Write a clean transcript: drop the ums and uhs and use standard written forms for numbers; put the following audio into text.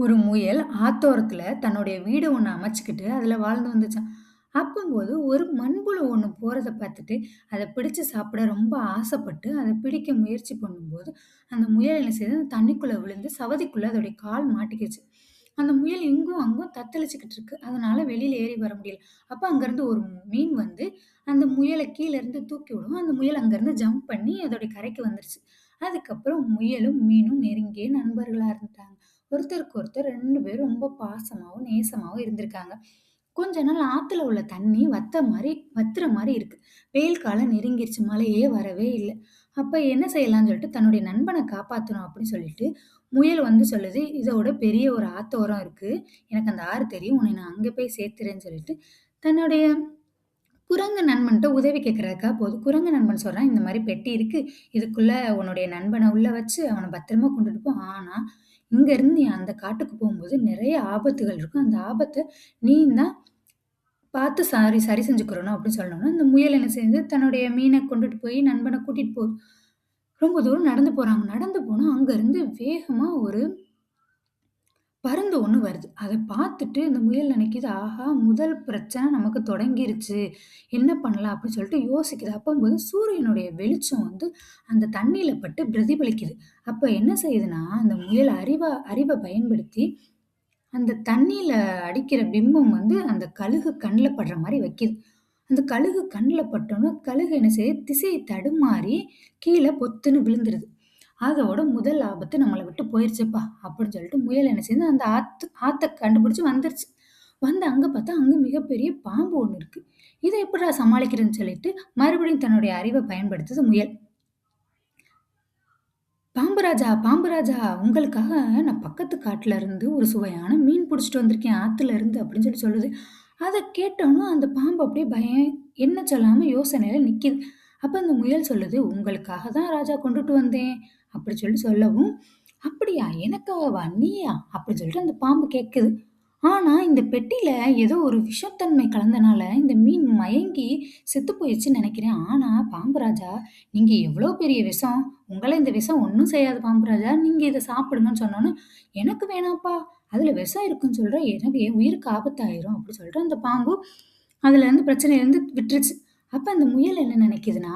ஒரு முயல் ஆத்தோரத்துல தன்னுடைய வீடு ஒண்ணு அமைச்சுக்கிட்டு அதுல வாழ்ந்து வந்துச்சாம். அப்பம்போது ஒரு மண்புழு ஒண்ணு போறத பார்த்துட்டு, அத பிடிச்சு சாப்பிட ரொம்ப ஆசைப்பட்டு, அத பிடிக்க முயற்சி பண்ணும்போது, அந்த முயல் என்ன செய்யுது, அந்த தண்ணிக்குள்ள விழுந்து சவதிக்குள்ள அதோடைய கால் மாட்டிக்கிச்சு. அந்த முயல் இங்கும் அங்கும் தத்தளிச்சுக்கிட்டு இருக்கு. அதனால வெளியில ஏறி வர முடியல. அப்ப அங்கருந்து ஒரு மீன் வந்து அந்த முயல கீழ இருந்து தூக்கி விடும். அந்த முயல் அங்கருந்து ஜம்ப் பண்ணி அதோடைய கரைக்கு வந்துருச்சு. அதுக்கப்புறம் முயலும், மீனும் நெருங்கிய நண்பர்களா இருந்துட்டாங்க. ஒருத்தருக்கு ஒருத்தர் 2 பேரும் ரொம்ப பாசமாவும், நேசமாவும் இருந்திருக்காங்க. கொஞ்ச நாள் ஆத்துல உள்ள தண்ணி வத்துற மாரி இருக்கு. வெயில் காலம் நெருங்கிருச்சு. மழையே வரவே இல்ல. அப்ப என்ன செய்யலாம்னு சொல்லிட்டு தன்னுடைய நண்பன காப்பாத்தணும் அப்படின்னு சொல்லிட்டு, முயல் வந்து சொல்லுது, "இதோட பெரிய ஒரு ஆத்தோரம் இருக்கு. எனக்கு அந்த ஆறு தெரியும். உன்னை நான் அங்க போய் சேர்த்துறேன்னு" சொல்லிட்டு, தன்னுடைய குரங்கு நண்பன்ட்ட உதவி கேட்கறதுக்காக போகுது. குரங்கு நண்பன் சொல்றான், "இந்த மாரி பெட்டி இருக்கு. இதுக்குள்ள உன்னுடைய நண்பன உள்ள வச்சு அவன பத்திரமா கொண்டுட்டு போ. ஆனா, இங்கருந்து நீ அந்த காட்டுக்கு போம்போது நெறைய ஆபத்துகள் இருக்கும். அந்த ஆபத்த நீ தான் பார்த்து சரி செஞ்சுக்கிறணும்." அப்படின்னு சொன்னோனே, அந்த முயல் என்ன செய்யுது, தன்னுடைய மீன கொண்டுட்டு போய் நண்பன கூட்டிட்டு போகுது. ரொம்ப தூரம் நடந்து போறாங்க. நடந்து போனா அங்கருந்து வேகமா ஒரு பருந்து ஒண்ணு வருது. அத பார்த்துட்டு இந்த முயல் நினைக்குது, ஆஹா! முதல் பிரச்சனை நமக்கு தொடங்கிருச்சு. என்ன பண்ணலாம்? அப்படின்னு சொல்லிட்டு யோசிக்குது. அப்பம்போது சூரியனுடைய வெளிச்சம் வந்து அந்த தண்ணீல பட்டு பிரதிபலிக்குது. அப்ப என்ன செய்யுதுன்னா, அந்த முயல் அறிவ பயன்படுத்தி அந்த தண்ணீல அடிக்கிற பிம்பம் வந்து அந்த கழுகு கண்ல படுற மாரி வைக்குது. அந்த கழுகு கண்ல பட்டோனே, கழுகு என்ன செய்யுது, திசை தடுமாறி கீழ பொத்துன்னு விழுந்துருது. அதோட முதல் ஆபத்து நம்மள விட்டு போயிருச்சுப்பா! அப்படின்னு சொல்லிட்டு முயல் என்ன செய்யுது, அந்த ஆத்த கண்டுபிடிச்சு வந்துருச்சு. வந்து அங்க பார்த்தா, அங்க மிகப்பெரிய பாம்பு ஒண்ணு இருக்கு. இத எப்புட்றா சமாளிக்கிறதுன்னு சொல்லிட்டு, மறுபடியும் தன்னுடைய அறிவ பயன்படுத்துது முயல். "பாம்பு ராஜா, பாம்பு ராஜா, உங்களுக்காக நான் பக்கத்து காட்டுல இருந்து ஒரு சுவையான மீன் புடிச்சிட்டு வந்திருக்கேன் ஆத்துல இருந்து" அப்படின்னு சொல்லுது. அத கேட்டோனே அந்த பாம்பு அப்படியே என்ன சொல்லாம யோசனையில நிக்குது. அப்ப அந்த முயல் சொல்லுது, "உங்களுக்காக தான் ராஜா கொண்டுட்டு வந்தேன்" அப்படி சொல்லவும், "அப்படியா? எனக்காகவா? நீயா?" அப்படின்னு சொல்லிட்டு அந்த பாம்பு கேட்குது. ஆனா இந்த பெட்டியில ஏதோ ஒரு விஷத்தன்மை கலந்தனால இந்த மீன் மயங்கி செத்து போயிருச்சுன்னு நெனைக்கிறேன். ஆனா பாம்பு ராஜா, நீங்க எவ்வளோ பெரிய விஷம். உங்கள இந்த விஷம் ஒண்ணும் செய்யாது பாம்பு ராஜா. நீங்க இத சாப்பிடுங்கன்னு சொன்னோனே, "எனக்கு வேணாம்ப்பா. அதுல விஷம் இருக்குன்னு சொல்ற. எனக்கு என் உயிருக்கு ஆபத்தாயிரும்" அப்படி சொல்லிட்டு அந்த பாம்பு அதுலருந்து பிரச்சனையிலருந்து விட்டுருச்சு. அப்ப அந்த முயல் என்ன நெனைக்குதுன்னா,